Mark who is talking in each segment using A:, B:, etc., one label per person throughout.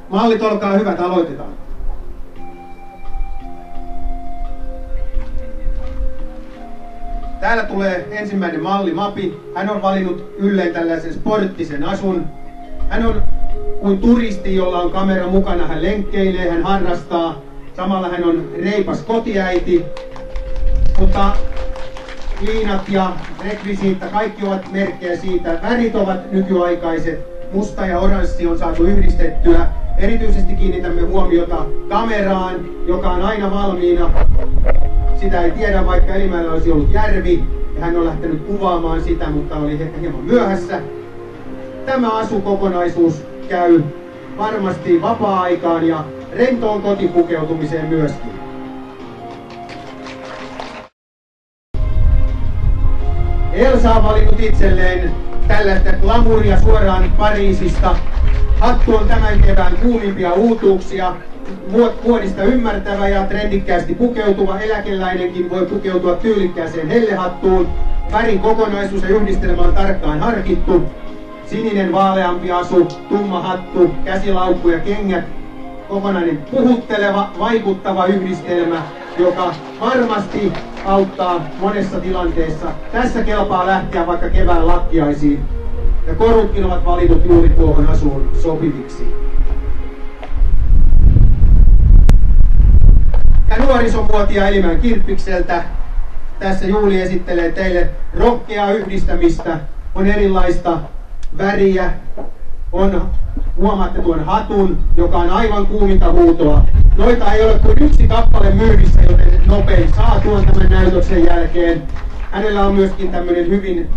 A: Mallit, olkaa hyvät, aloitetaan. Täällä tulee ensimmäinen malli, Mapi. Hän on valinnut ylleen tällaisen sporttisen asun. Hän on kuin turisti, jolla on kamera mukana. Hän lenkkeilee, hän harrastaa. Samalla hän on reipas kotiäiti. Mutta liinat ja rekvisiitta, kaikki ovat merkkejä siitä. Värit ovat nykyaikaiset. Musta ja oranssi on saatu yhdistettyä. Erityisesti kiinnitämme huomiota kameraan, joka on aina valmiina. Sitä ei tiedä, vaikka Elimäellä olisi ollut järvi, ja hän on lähtenyt kuvaamaan sitä, mutta oli ehkä hieman myöhässä. Tämä asukokonaisuus käy varmasti vapaa-aikaan ja rentoon kotipukeutumiseen myöskin. Elsa on valinnut itselleen tällaista glamouria suoraan Pariisista. Hattu on tämän kevään kuumimpia uutuuksia. Muodista ymmärtävä ja trendikkäästi pukeutuva eläkeläinenkin voi pukeutua tyylikkääseen hellehattuun. Värin kokonaisuus ja yhdistelmä on tarkkaan harkittu. Sininen vaaleampi asu, tumma hattu, käsilaukku ja kengät. Kokonainen puhutteleva, vaikuttava yhdistelmä, joka varmasti auttaa monessa tilanteessa. Tässä kelpaa lähteä vaikka kevään lakkiaisiin. Ja korutkin ovat valitut juuri tuohon asuun sopiviksi. Ja nuorisomuotia Elimäen Kirppikseltä. Tässä Juuli esittelee teille rohkeaa yhdistämistä. On erilaista väriä. Huomaatte tuon hatun, joka on aivan kuuminta huutoa. Noita ei ole kuin yksi kappale myynnissä, joten nopein saa tuon tämän näytöksen jälkeen. Hänellä on myöskin tämmöinen hyvin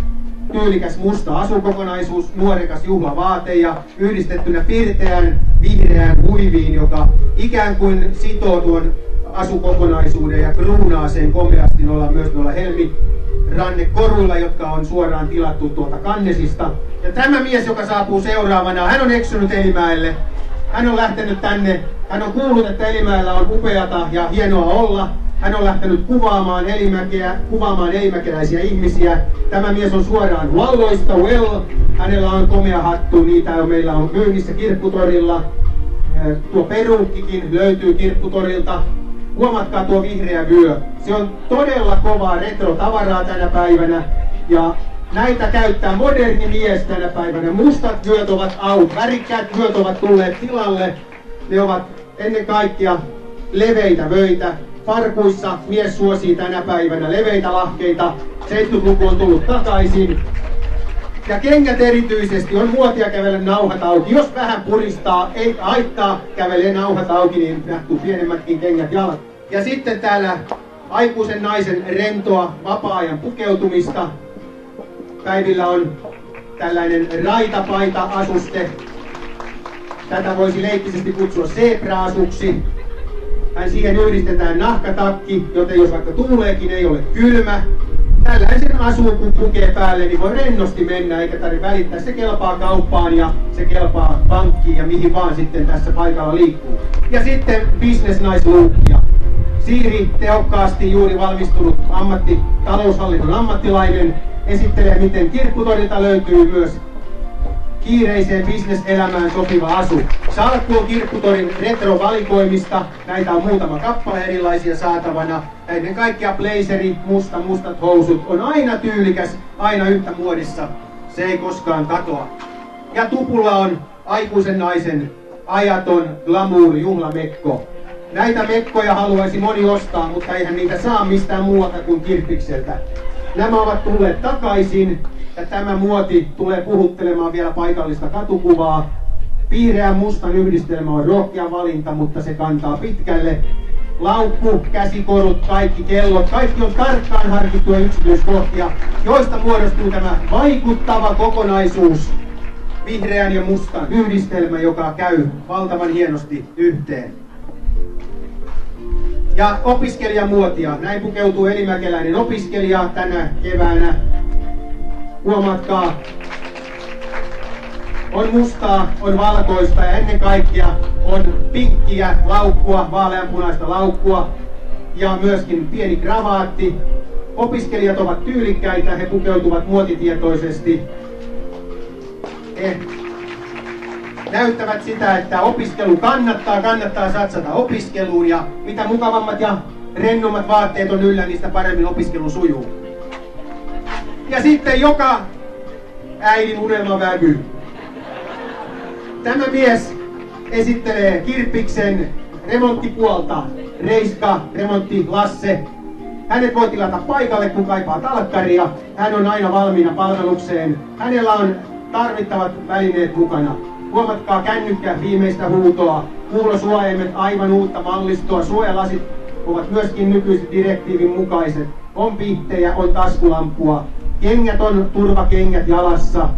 A: tyylikäs musta asukokonaisuus, nuorekas juhlavaate ja yhdistettynä pirteään vihreään huiviin, joka ikään kuin sitoo tuon asukokonaisuuden ja kruunaa sen komeasti myös noilla helmirannekoruilla, jotka on suoraan tilattu tuolta Kannesista. Ja tämä mies, joka saapuu seuraavana, hän on eksynyt Elimäelle. Hän on lähtenyt tänne, hän on kuullut, että Elimäellä on upeata ja hienoa olla. Hän on lähtenyt kuvaamaan elimäkeläisiä ihmisiä. Tämä mies on suoraan Walloista, hänellä on komea hattu, niitä meillä on myynnissä Kirpputorilla. Tuo peruukkikin löytyy Kirpputorilta. Huomatkaa tuo vihreä vyö. Se on todella kovaa retro-tavaraa tänä päivänä. Ja näitä käyttää moderni mies tänä päivänä. Mustat vyöt ovat out, värikkäät vyöt ovat tulleet tilalle. Ne ovat ennen kaikkea leveitä vöitä. Farkuissa mies suosii tänä päivänä leveitä lahkeita. 70-luku on tullut takaisin. Ja kengät erityisesti on muotia kävellä nauhat auki. Jos vähän puristaa, ei haittaa, kävelee nauhat auki, niin nähtuu pienemmätkin kengät jalat. Ja sitten täällä aikuisen naisen rentoa vapaa-ajan pukeutumista. Päivillä on tällainen raitapaita-asuste. Tätä voisi leikkisesti kutsua zebra-asuksi. Siihen yhdistetään nahkatakki, joten jos vaikka tuuleekin, ei ole kylmä. Tällaisen asuun kun pukee päälle, niin voi rennosti mennä, eikä tarvitse välittää. Se kelpaa kauppaan ja se kelpaa pankkiin ja mihin vaan sitten tässä paikalla liikkuu. Ja sitten business-naisluukkia. Siiri, tehokkaasti juuri valmistunut taloushallinnon ammattilainen, esittelee, miten Kirpputorilta löytyy myös kiireiseen bisneselämään sopiva asu. Salkku on Kirpputorin retrovalikoimista. Näitä on muutama kappale erilaisia saatavana. Ja ennen kaikkea blazeri, mustat housut on aina tyylikäs, aina yhtä muodissa. Se ei koskaan katoa. Ja tupulla on aikuisen naisen ajaton glamour juhlamekko. Näitä mekkoja haluaisi moni ostaa, mutta eihän niitä saa mistään muualta kuin Kirppikseltä. Nämä ovat tulleet takaisin. Ja tämä muoti tulee puhuttelemaan vielä paikallista katukuvaa. Vihreän mustan yhdistelmä on rohkea valinta, mutta se kantaa pitkälle. Laukku, käsikorut, kaikki kellot, kaikki on tarkkaan harkittuja yksityiskohtia, joista muodostuu tämä vaikuttava kokonaisuus. Vihreän ja mustan yhdistelmä, joka käy valtavan hienosti yhteen. Ja opiskelijamuotia. Näin pukeutuu elimäkeläinen opiskelija tänä keväänä. Huomatkaa, on mustaa, on valkoista ja ennen kaikkea on pinkkiä laukkua, vaaleanpunaista laukkua ja myöskin pieni kravaatti. Opiskelijat ovat tyylikkäitä, he pukeutuvat muotitietoisesti. näyttävät sitä, että opiskelu kannattaa satsata opiskeluun ja mitä mukavammat ja rennommat vaatteet on yllä, niistä paremmin opiskelu sujuu. Ja sitten joka äidin unelmavävy. Tämä mies esittelee Kirppiksen remonttipuolta. Reiska, remontti Lasse. Hänet voi tilata paikalle, kun kaipaa talkkaria. Hän on aina valmiina palvelukseen. Hänellä on tarvittavat välineet mukana. Huomatkaa kännykkä viimeistä huutoa. Kuulosuojaimet aivan uutta mallistoa. Suojalasit ovat myöskin nykyiset direktiivin mukaiset. On pihtejä, on taskulampua. Kengät on turvakengät jalassa.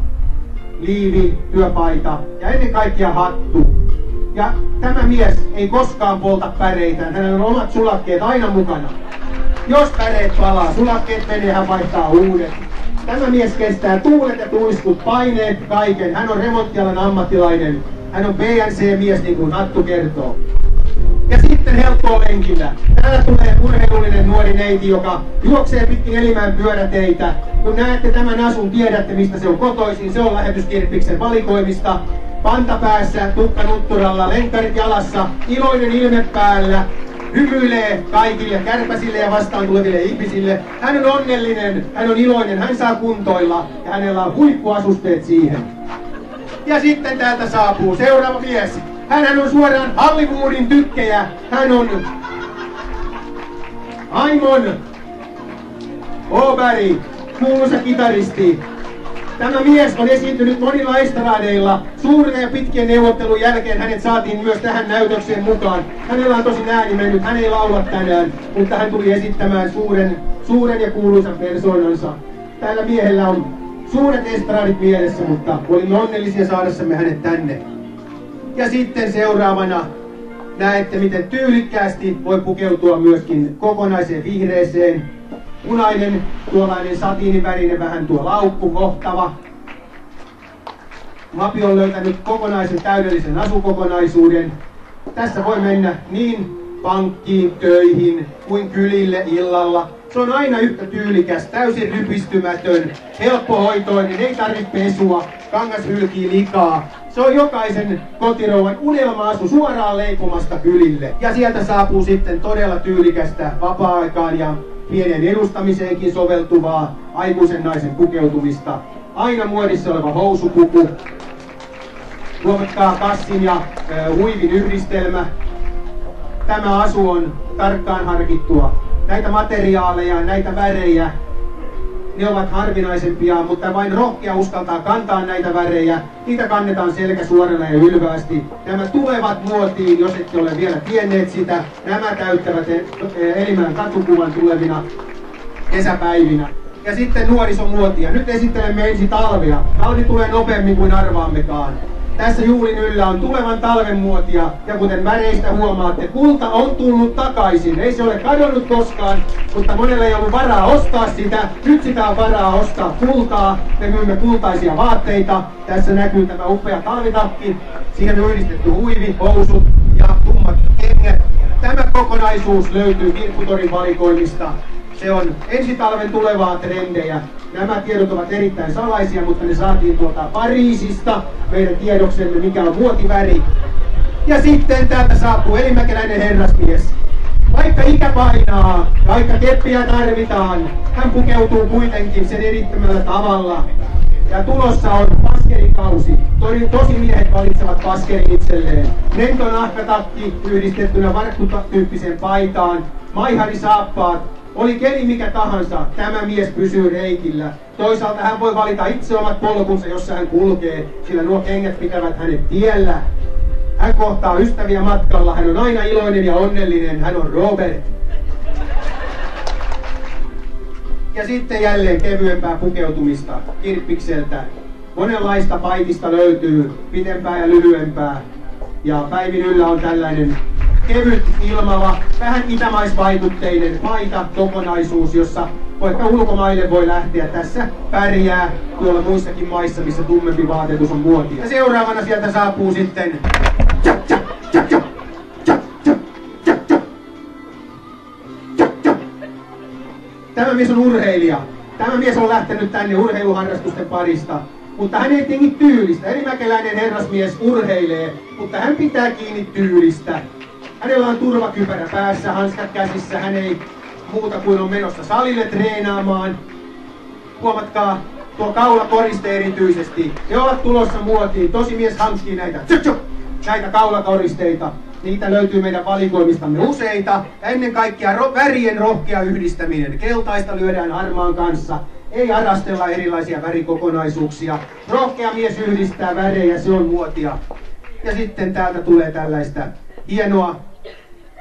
A: Liivi, työpaita ja ennen kaikkea hattu. Ja tämä mies ei koskaan polta päreitään. Hänellä on omat sulakkeet aina mukana. Jos päreet palaa, sulakkeet menee, hän vaihtaa uudet. Tämä mies kestää tuulet ja tuiskut, paineet, kaiken. Hän on remonttialan ammattilainen. Hän on BNC-mies, niin kuin Hattu kertoo. Ja sitten helppoa lenkillä. Täällä tulee urheilullinen nuori neiti, joka juoksee pitkin Elimäen pyöräteitä. Kun näette tämän asun, tiedätte mistä se on kotoisin. Se on Lähetyskirppiksen valikoimista. Panta päässä, tukka nutturalla, lenkkarit jalassa, iloinen ilme päällä. Hymyilee kaikille kärpäsille ja vastaan tuleville ihmisille. Hän on onnellinen, hän on iloinen, hän saa kuntoilla ja hänellä on huippuasusteet siihen. Ja sitten täältä saapuu seuraava mies. Hän on suoraan Hollywoodin tykkejä. Hän on Aimon Åberg, kuuluisa kitaristi. Tämä mies on esiintynyt monilla estradeilla. Suuren ja pitkien neuvottelun jälkeen hänet saatiin myös tähän näytökseen mukaan. Hänellä on tosin ääni mennyt, hän ei laula tänään, mutta hän tuli esittämään suuren ja kuuluisan persoonansa. Tällä miehellä on suuret estradit mielessä, mutta olimme onnellisia saadessamme hänet tänne. Ja sitten seuraavana näette, miten tyylikkäästi voi pukeutua myöskin kokonaiseen vihreeseen. Punainen, tuollainen satiinivärinen, vähän tuo laukku, hohtava. Mapi on löytänyt kokonaisen täydellisen asukokonaisuuden. Tässä voi mennä niin pankkiin, töihin kuin kylille illalla. Se on aina yhtä tyylikäs, täysin rypistymätön, helppohoitoinen, ei tarvitse pesua, kangas hylkii likaa. Se on jokaisen kotirouvan unelma-asu suoraan leipomasta kylille. Ja sieltä saapuu sitten todella tyylikästä vapaa-aikaan ja pienen edustamiseenkin soveltuvaa aikuisen naisen pukeutumista. Aina muodissa oleva housupuku. Huomatkaa kassin ja huivin yhdistelmä. Tämä asu on tarkkaan harkittua. Näitä materiaaleja, näitä värejä, ne ovat harvinaisempia, mutta vain rohkea uskaltaa kantaa näitä värejä. Niitä kannetaan selkäsuorana ja ylväästi. Nämä tulevat muotiin, jos ette ole vielä tienneet sitä. Nämä täyttävät Elimäen katukuvan tulevina kesäpäivinä. Ja sitten nuorisomuotia. Nyt esittelemme ensi talvea. Talvi tulee nopeammin kuin arvaammekaan. Tässä juulin yllä on tulevan talven muotia, ja kuten väreistä huomaatte, kulta on tullut takaisin. Ei se ole kadonnut koskaan, mutta monella ei ollut varaa ostaa sitä. Nyt sitä on varaa ostaa kultaa. Me myymme kultaisia vaatteita. Tässä näkyy tämä upea talvitakki. Siihen on yhdistetty huivi, housut ja tummat kengät. Tämä kokonaisuus löytyy Kirpputorin valikoimista. Se on ensi talven tulevaa trendejä. Nämä tiedot ovat erittäin salaisia, mutta ne saatiin tuolta Pariisista meidän tiedoksemme, mikä on muotiväri. Ja sitten täältä saapuu elimäkeläinen herrasmies. Vaikka ikä painaa, vaikka keppiä tarvitaan, hän pukeutuu kuitenkin sen erittämällä tavalla. Ja tulossa on paskerikausi. Tosimiehet valitsevat paskerin itselleen. Lento nahkatakki yhdistettynä varkkutyyppiseen paitaan, maiharisaappaat. Oli keli mikä tahansa, tämä mies pysyy reikillä. Toisaalta hän voi valita itse omat polkunsa, jossa hän kulkee, sillä nuo kengät pitävät hänet tiellä. Hän kohtaa ystäviä matkalla, hän on aina iloinen ja onnellinen, hän on Robert. Ja sitten jälleen kevyempää pukeutumista Kirppikseltä. Monenlaista paitista löytyy, pitempää ja lyhyempää. Ja päivin yllä on tällainen kevyt, ilmava, vähän itämaisvaikutteinen paita kokonaisuus, jossa vaikka ulkomaille voi lähteä. Tässä pärjää tuolla muissakin maissa, missä tummempi vaatetus on muotia. Ja seuraavana sieltä saapuu sitten Tämä mies on urheilija. Tämä mies on lähtenyt tänne urheiluharrastusten parista. Mutta hän ei tingi tyylistä. Erimäkeläinen herrasmies urheilee, mutta hän pitää kiinni tyylistä. Hänellä on turvakypärä päässä, hanskat käsissä, hän ei muuta kuin on menossa salille treenaamaan. Huomatkaa, tuo kaulakoriste erityisesti. Ne ovat tulossa muotiin. Tosimies hankkii näitä, näitä kaulakoristeita. Niitä löytyy meidän valikoimistamme useita. Ja ennen kaikkea värien rohkea yhdistäminen. Keltaista lyödään harmaan kanssa. Ei arastella erilaisia värikokonaisuuksia. Rohkea mies yhdistää värejä, se on muotia. Ja sitten täältä tulee tällaista hienoa,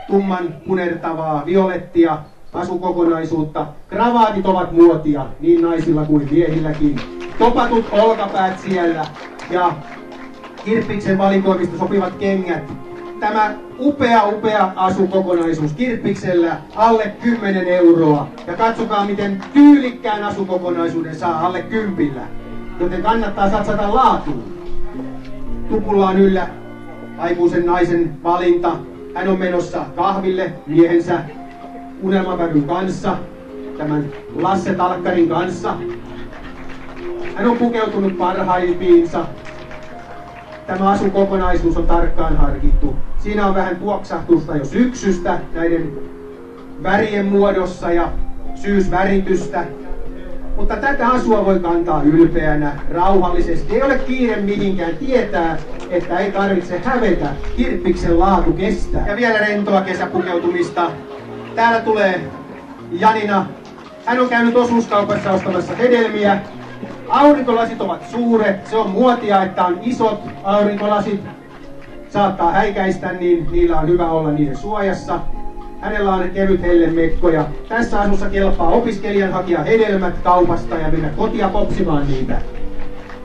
A: tumman punertavaa, violettia asukokonaisuutta. Kravaatit ovat muotia, niin naisilla kuin miehilläkin. Topatut olkapäät siellä ja kirppiksen valikoimista sopivat kengät. Tämä upea asukokonaisuus kirppiksellä alle 10 euroa. Ja katsokaa miten tyylikkään asukokonaisuuden saa alle 10. Joten kannattaa satsata laatuun. Tupulla on yllä aikuisen naisen valinta. Hän on menossa kahville miehensä unelmaväryn kanssa, tämän Lasse Talkkarin kanssa. Hän on pukeutunut parhaimpiinsa. Tämä asukokonaisuus on tarkkaan harkittu. Siinä on vähän tuoksahtusta jo syksystä näiden värien muodossa ja syysväritystä. Mutta tätä asua voi kantaa ylpeänä, rauhallisesti. Ei ole kiire mihinkään, tietää, että ei tarvitse hävetä. Kirppiksen laatu kestää. Ja vielä rentoa kesäpukeutumista. Täällä tulee Janina. Hän on käynyt osuuskaupassa ostamassa hedelmiä. Aurinkolasit ovat suuret. Se on muotia, että on isot aurinkolasit. Saattaa häikäistä, niin niillä on hyvä olla niiden suojassa. Hänellä on kevyt hellemekko ja tässä asussa kelpaa opiskelijan hakea hedelmät kaupasta ja mennä kotia popsimaan niitä.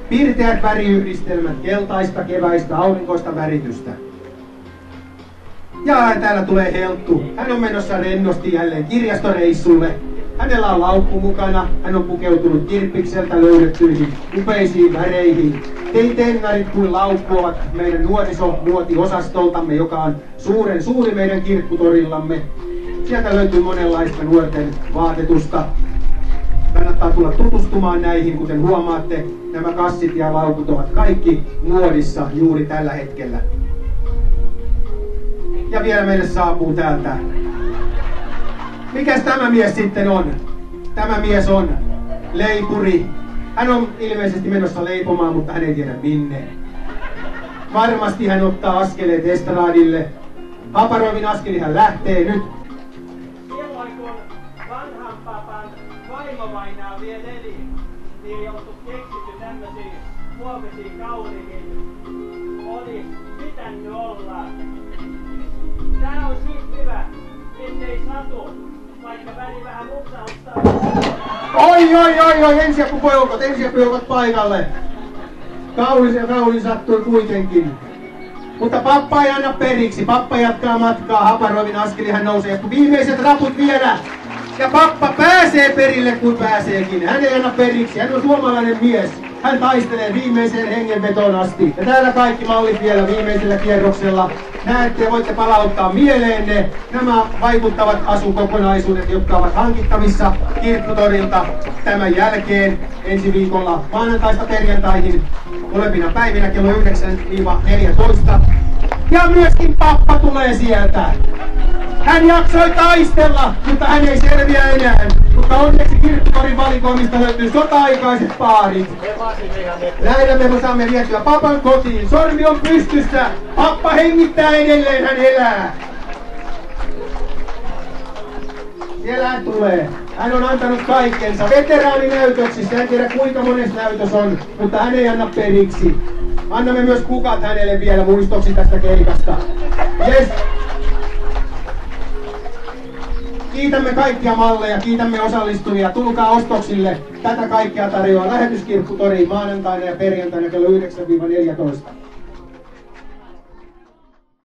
A: Pirteät väriyhdistelmät, keltaista, keväistä, aurinkoista väritystä. Ja täällä tulee Helttu. Hän on menossa rennosti jälleen kirjastoreissulle. Hänellä on laukku mukana. Hän on pukeutunut kirppikseltä löydettyihin upeisiin väreihin. Tennarit kuin laukku ovat meidän nuorisomuotiosastoltamme, joka on suuri meidän kirpputorillamme. Sieltä löytyy monenlaista nuorten vaatetusta. Kannattaa tulla tutustumaan näihin, kuten huomaatte, nämä kassit ja laukut ovat kaikki muodissa juuri tällä hetkellä. Ja vielä meille saapuu täältä. Mikäs tämä mies sitten on? Tämä mies on leipuri. Hän on ilmeisesti menossa leipomaan, mutta hän ei tiedä minne. Varmasti hän ottaa askeleet estradille. Haparoivin askeli hän lähtee nyt.
B: Silloin kun vanhan papan vaimovainaa vielä eli, niin ei oltu keksitty tämmöisiä muovisia kauniin, oli pitänyt olla. Tää on siitä hyvä, ettei satu, vaikka väli vähän lupsauttaa.
A: Oi, ensiapujoukot paikalle. Kaunis sattui kuitenkin. Mutta pappa ei anna periksi, pappa jatkaa matkaa, haparoivin askeli hän nousee. Viimeiset raput vielä. Ja pappa pääsee perille kun pääseekin. Hän ei anna periksi, hän on suomalainen mies. Hän taistelee viimeiseen hengenvetoon asti. Ja täällä kaikki mallit vielä viimeisellä kierroksella. Näette ja voitte palauttaa mieleenne nämä vaikuttavat asukokonaisuudet, jotka ovat hankittavissa Kirpputorilta tämän jälkeen ensi viikolla maanantaista perjantaihin molempina päivinä kello 9-14. Ja myöskin pappa tulee sieltä. Hän jaksoi taistella, mutta hän ei selviä enää. Mutta onneksi Kirpputorin valikoimista löytyy sota-aikaiset paarit. Näillä me saamme vietyä papan kotiin. Sormi on pystyssä. Pappa hengittää edelleen, hän elää. Siellä hän tulee. Hän on antanut kaikkensa. Veteraaninäytöksissä. En tiedä kuinka mones näytös on, mutta hän ei anna periksi. Annamme myös kukat hänelle vielä muistoksi tästä keikasta. Yes. Kiitämme kaikkia malleja, kiitämme osallistujia. Tulkaa ostoksille. Tätä kaikkea tarjoaa Lähetyskirpputoriin maanantaina ja perjantaina kello 9-14.